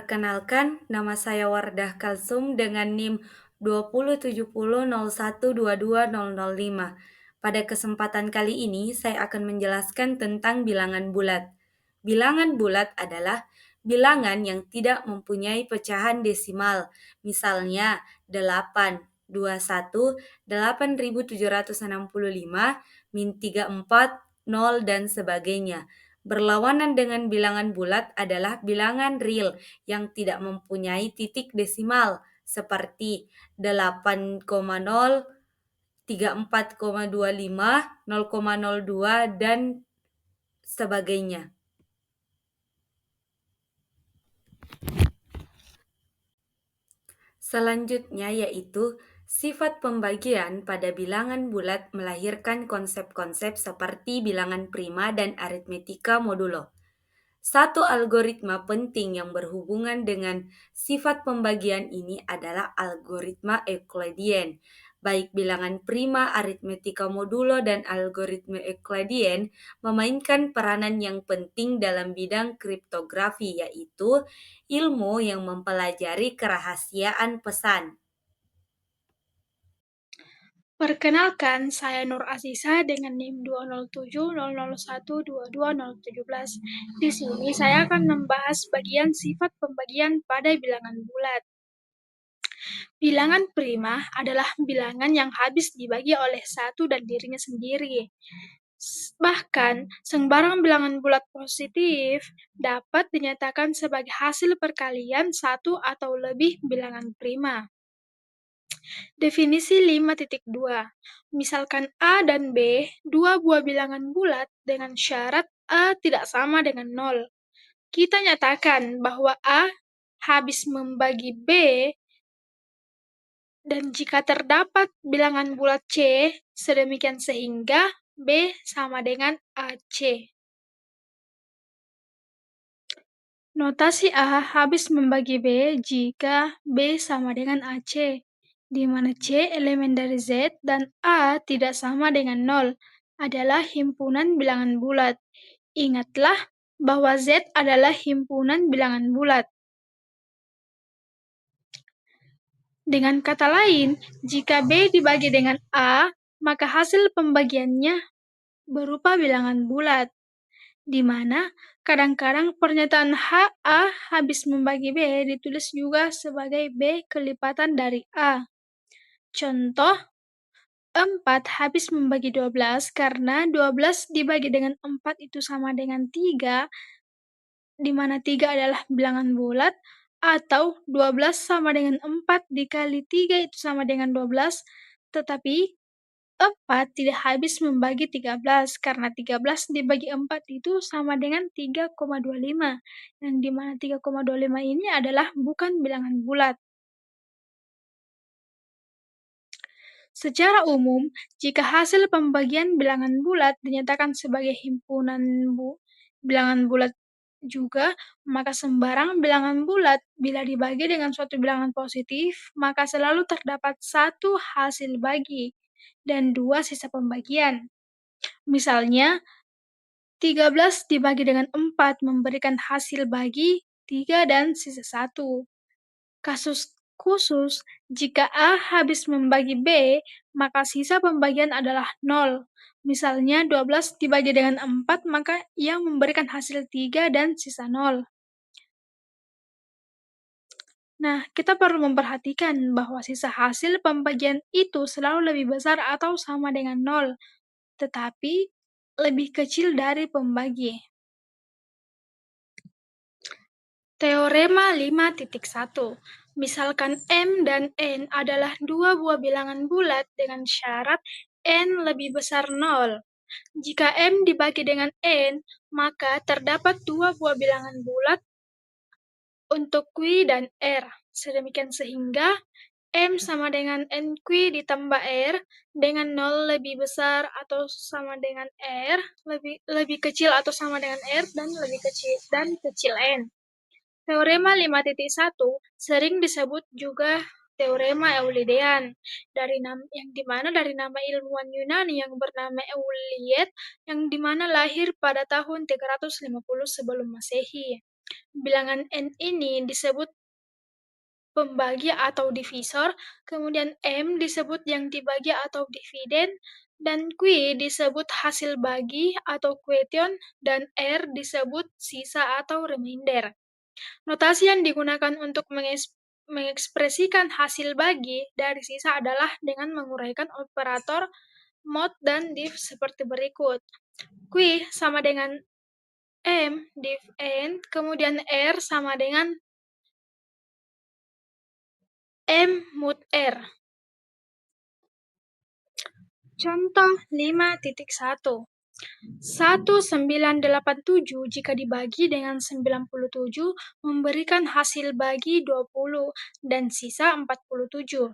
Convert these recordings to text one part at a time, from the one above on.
Perkenalkan, nama saya Wardah Kalsum dengan NIM 20700122005. Pada kesempatan kali ini, saya akan menjelaskan tentang bilangan bulat. Bilangan bulat adalah bilangan yang tidak mempunyai pecahan desimal, misalnya 8, 21, 8765, min 34, 0, dan sebagainya. Berlawanan dengan bilangan bulat adalah bilangan real yang tidak mempunyai titik desimal seperti 8,0, 34,25, 0,02, dan sebagainya. Selanjutnya yaitu sifat pembagian pada bilangan bulat melahirkan konsep-konsep seperti bilangan prima dan aritmetika modulo. Satu algoritma penting yang berhubungan dengan sifat pembagian ini adalah algoritma Euclidean. Baik bilangan prima, aritmetika modulo, dan algoritma Euclidean memainkan peranan yang penting dalam bidang kriptografi, yaitu ilmu yang mempelajari kerahasiaan pesan. Perkenalkan, saya Nur Aziza dengan NIM 20700122017. Di sini saya akan membahas bagian sifat pembagian pada bilangan bulat. Bilangan prima adalah bilangan yang habis dibagi oleh satu dan dirinya sendiri. Bahkan, sembarang bilangan bulat positif dapat dinyatakan sebagai hasil perkalian satu atau lebih bilangan prima. Definisi 5.2. Misalkan A dan B, dua buah bilangan bulat dengan syarat A tidak sama dengan 0. Kita nyatakan bahwa A habis membagi B, dan jika terdapat bilangan bulat C, sedemikian sehingga B sama dengan AC. Notasi A habis membagi B jika B sama dengan AC, di mana C elemen dari Z dan A tidak sama dengan 0, adalah himpunan bilangan bulat. Ingatlah bahwa Z adalah himpunan bilangan bulat. Dengan kata lain, jika B dibagi dengan A, maka hasil pembagiannya berupa bilangan bulat, di mana kadang-kadang pernyataan A habis membagi B ditulis juga sebagai B kelipatan dari A. Contoh, 4 habis membagi 12 karena 12 dibagi dengan 4 itu sama dengan 3, di mana 3 adalah bilangan bulat, atau 12 sama dengan 4 dikali 3 itu sama dengan 12, tetapi 4 tidak habis membagi 13 karena 13 dibagi 4 itu sama dengan 3,25, yang di mana 3,25 ini adalah bukan bilangan bulat. Secara umum, jika hasil pembagian bilangan bulat dinyatakan sebagai himpunan bilangan bulat juga, maka sembarang bilangan bulat bila dibagi dengan suatu bilangan positif, maka selalu terdapat satu hasil bagi dan dua sisa pembagian. Misalnya, 13 dibagi dengan 4 memberikan hasil bagi 3 dan sisa 1. Kasus khusus, jika A habis membagi B, maka sisa pembagian adalah 0. Misalnya 12 dibagi dengan 4, maka yang memberikan hasil 3 dan sisa 0. Nah, kita perlu memperhatikan bahwa sisa hasil pembagian itu selalu lebih besar atau sama dengan 0, tetapi lebih kecil dari pembagi. Teorema 5.1. Misalkan M dan N adalah dua buah bilangan bulat dengan syarat N lebih besar 0. Jika M dibagi dengan N, maka terdapat dua buah bilangan bulat untuk Q dan R. Sedemikian sehingga M sama dengan NQ ditambah R dengan 0 lebih besar atau sama dengan R, lebih kecil atau sama dengan R, dan lebih kecil N. Teorema 5.1 sering disebut juga teorema Eulidean, yang dimana dari nama ilmuwan Yunani yang bernama Euliet, yang dimana lahir pada tahun 350 sebelum Masehi. Bilangan N ini disebut pembagi atau divisor, kemudian M disebut yang dibagi atau dividen, dan Q disebut hasil bagi atau question, dan R disebut sisa atau remainder. Notasi yang digunakan untuk mengekspresikan hasil bagi dari sisa adalah dengan menguraikan operator mod dan div seperti berikut. Q sama dengan M div N, kemudian R sama dengan M mod R. Contoh 5.1. 1987 jika dibagi dengan 97 memberikan hasil bagi 20 dan sisa 47.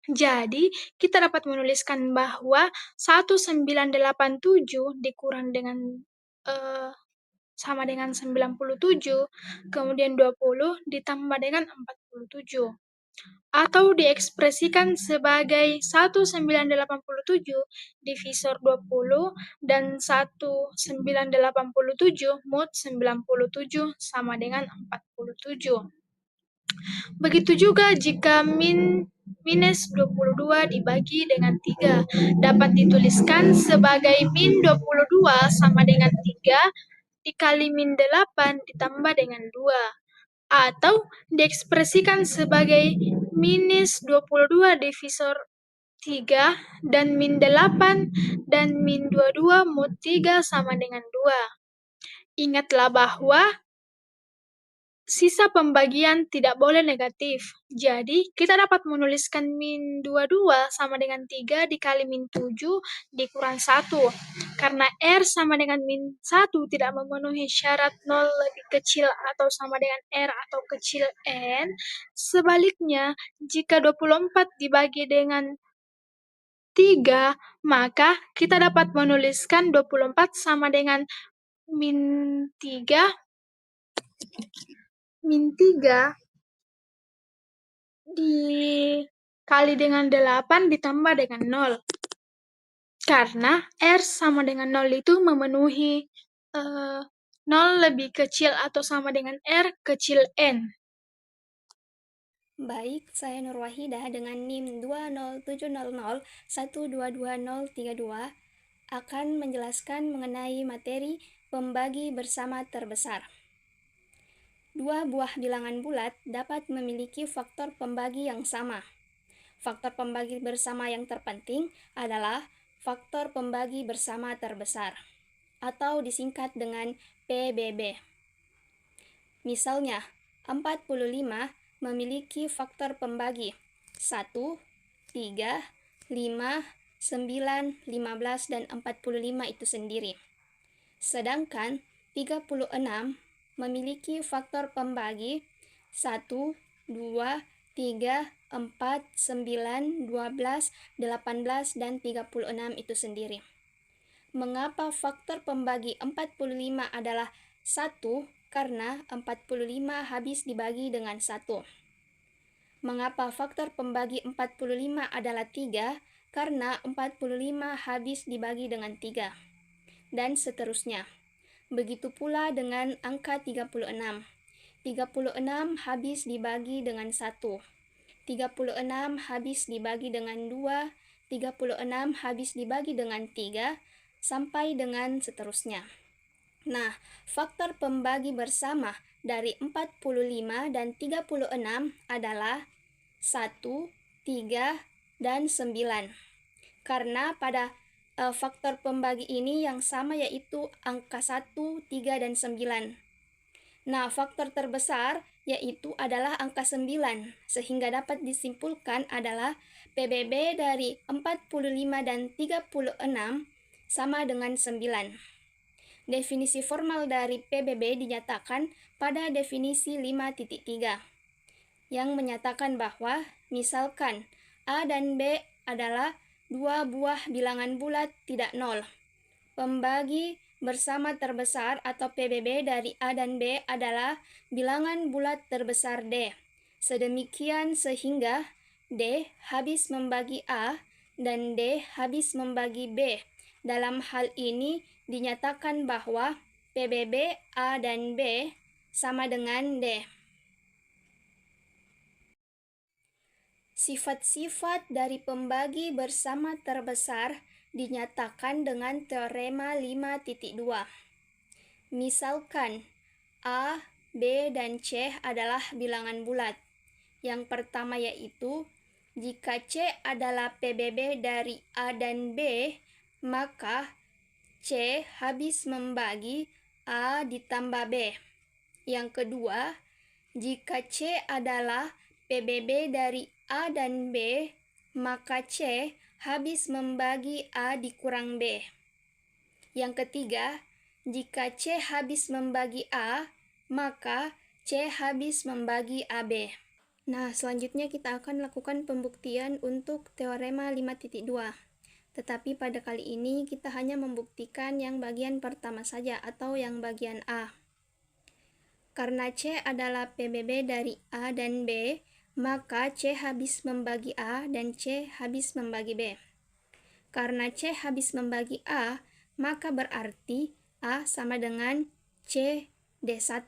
Jadi, kita dapat menuliskan bahwa 1987 dikurang dengan sama dengan 97, kemudian 20 ditambah dengan 47. Atau diekspresikan sebagai 1987 divisor 20 dan 1987 mod 97 sama dengan 47. Begitu juga jika minus 22 dibagi dengan 3 dapat dituliskan sebagai min 22 sama dengan 3 dikali min 8 ditambah dengan 2. Atau diekspresikan sebagai minus 22 divisor 3 dan min 8 dan min 22 mod 3 sama dengan 2. Ingatlah bahwa sisa pembagian tidak boleh negatif. Jadi, kita dapat menuliskan min 22 sama dengan 3 dikali min 7 dikurang 1. Karena R sama dengan min 1 tidak memenuhi syarat 0 lebih kecil atau sama dengan R atau kecil N, sebaliknya, jika 24 dibagi dengan 3, maka kita dapat menuliskan 24 sama dengan min 3 dikali dengan 8 ditambah dengan 0. Karena R sama dengan 0 itu memenuhi 0 lebih kecil atau sama dengan R kecil N. Baik, saya Nur Wahidah dengan NIM 20700122032 akan menjelaskan mengenai materi pembagi bersama terbesar. Dua buah bilangan bulat dapat memiliki faktor pembagi yang sama. Faktor pembagi bersama yang terpenting adalah faktor pembagi bersama terbesar, atau disingkat dengan PBB. Misalnya, 45 memiliki faktor pembagi 1, 3, 5, 9, 15, dan 45 itu sendiri. Sedangkan 36 memiliki faktor pembagi 1, 2, 3, 4, 9, 12, 18, dan 36 itu sendiri. Mengapa faktor pembagi 45 adalah 1? Karena 45 habis dibagi dengan 1. Mengapa faktor pembagi 45 adalah 3? Karena 45 habis dibagi dengan 3. Dan seterusnya. Begitu pula dengan angka 36. 36 habis dibagi dengan 1. 36 habis dibagi dengan 2. 36 habis dibagi dengan 3, sampai dengan seterusnya. Nah, faktor pembagi bersama dari 45 dan 36 adalah 1, 3, dan 9. Karena pada faktor pembagi ini yang sama yaitu angka 1, 3, dan 9. Nah, faktor terbesar yaitu adalah angka 9, sehingga dapat disimpulkan adalah PBB dari 45 dan 36 sama dengan 9. Definisi formal dari PBB dinyatakan pada definisi 5.3, yang menyatakan bahwa misalkan A dan B adalah dua buah bilangan bulat tidak nol. Pembagi bersama terbesar atau PBB dari A dan B adalah bilangan bulat terbesar D. Sedemikian sehingga D habis membagi A dan D habis membagi B. Dalam hal ini dinyatakan bahwa PBB A dan B sama dengan D. Sifat-sifat dari pembagi bersama terbesar dinyatakan dengan teorema 5.2. Misalkan A, B, dan C adalah bilangan bulat. Yang pertama yaitu, jika C adalah PBB dari A dan B, maka C habis membagi A ditambah B. Yang kedua, jika C adalah PBB dari A dan B, maka C habis membagi A dikurang B. Yang ketiga, jika C habis membagi A, maka C habis membagi AB. Nah, selanjutnya kita akan lakukan pembuktian untuk teorema 5.2. Tetapi pada kali ini kita hanya membuktikan yang bagian pertama saja atau yang bagian A. Karena C adalah PBB dari A dan B, maka C habis membagi A dan C habis membagi B. Karena C habis membagi A, maka berarti A sama dengan C D1.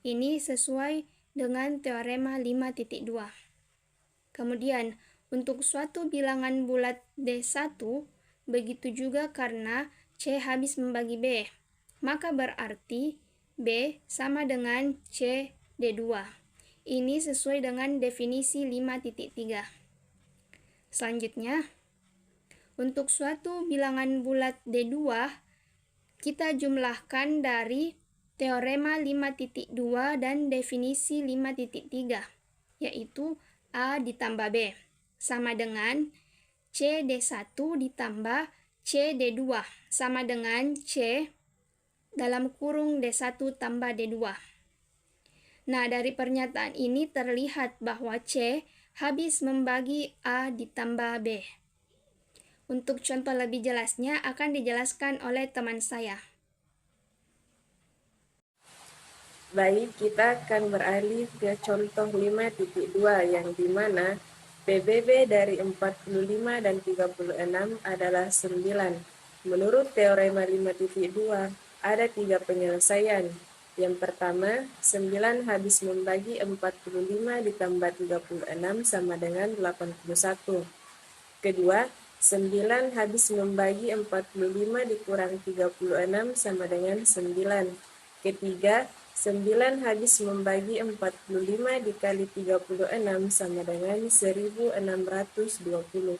Ini sesuai dengan teorema 5.2. Kemudian, untuk suatu bilangan bulat D1, begitu juga karena C habis membagi B, maka berarti B sama dengan C D2. Ini sesuai dengan definisi 5.3. Selanjutnya, untuk suatu bilangan bulat D2, kita jumlahkan dari teorema 5.2 dan definisi 5.3, yaitu A ditambah B, sama dengan C D1 ditambah C D2, sama dengan C dalam kurung D1 tambah D2. Nah, dari pernyataan ini terlihat bahwa C habis membagi A ditambah B. Untuk contoh lebih jelasnya akan dijelaskan oleh teman saya. Baik, kita akan beralih ke contoh 5.2 yang dimana PBB dari 45 dan 36 adalah 9. Menurut teorema 5.2, ada 3 penyelesaian. Yang pertama, 9 habis membagi 45 ditambah 36 sama dengan 81. Kedua, 9 habis membagi 45 dikurang 36 sama dengan 9. Ketiga, 9 habis membagi 45 dikali 36 sama dengan 1620.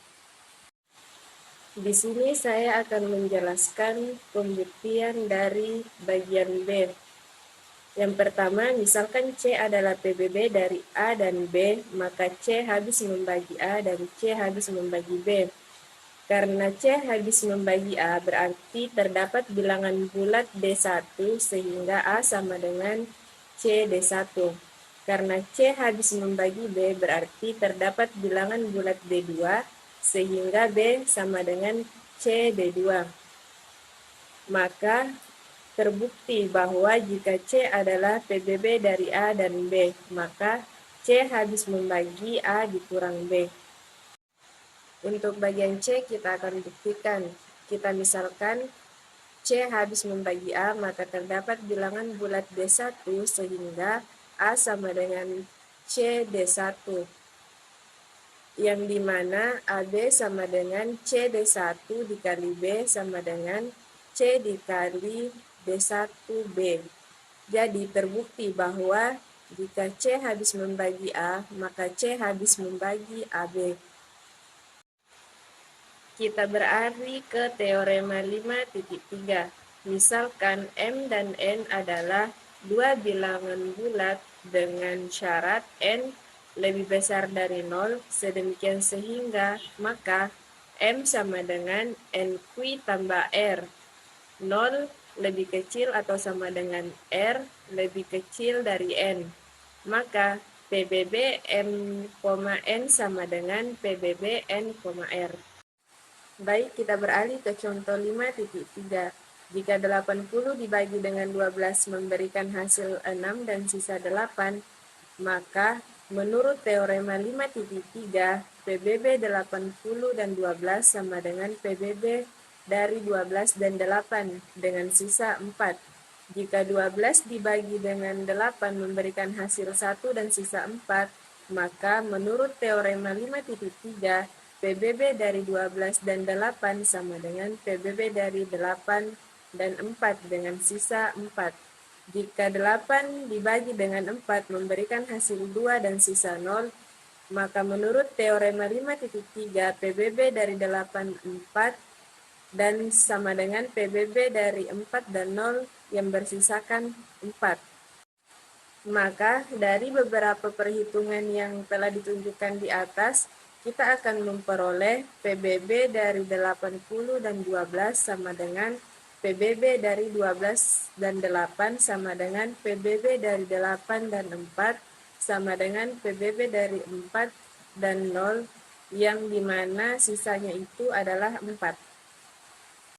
Di sini saya akan menjelaskan pembuktian dari bagian B. Yang pertama, misalkan C adalah PBB dari A dan B, maka C habis membagi A dan C habis membagi B. Karena C habis membagi A, berarti terdapat bilangan bulat D1 sehingga A sama dengan C D1. Karena C habis membagi B, berarti terdapat bilangan bulat D2 sehingga B sama dengan C D2. Maka terbukti bahwa jika C adalah PBB dari A dan B, maka C habis membagi A dikurang B. Untuk bagian C kita akan buktikan. Kita misalkan C habis membagi A, maka terdapat bilangan bulat D1 sehingga A sama dengan C D1. Yang dimana AB sama dengan C D1 dikali B sama dengan C dikali D1B. Jadi terbukti bahwa jika C habis membagi A, maka C habis membagi AB. Kita beralih ke teorema 5.3. Misalkan M dan N adalah dua bilangan bulat dengan syarat N lebih besar dari 0, sedemikian sehingga maka M sama dengan NQ tambah R. 0 lebih kecil atau sama dengan R lebih kecil dari N. Maka PBB M, N sama dengan PBB N, R. Baik, kita beralih ke contoh 5.3. Jika 80 dibagi dengan 12 memberikan hasil 6 dan sisa 8, maka menurut teorema 5.3, PBB 80 dan 12 sama dengan PBB dari 12 dan 8 dengan sisa 4. Jika 12 dibagi dengan 8 memberikan hasil 1 dan sisa 4, maka menurut teorema 5.3, PBB dari 12 dan 8 sama dengan PBB dari 8 dan 4 dengan sisa 4. Jika 8 dibagi dengan 4 memberikan hasil 2 dan sisa 0, maka menurut teorema 5.3, PBB dari 8, 4, dan sama dengan PBB dari 4 dan 0 yang bersisakan 4. Maka dari beberapa perhitungan yang telah ditunjukkan di atas, kita akan memperoleh PBB dari 80 dan 12 sama dengan PBB dari 12 dan 8 sama dengan PBB dari 8 dan 4 sama dengan PBB dari 4 dan 0 yang dimana sisanya itu adalah 4.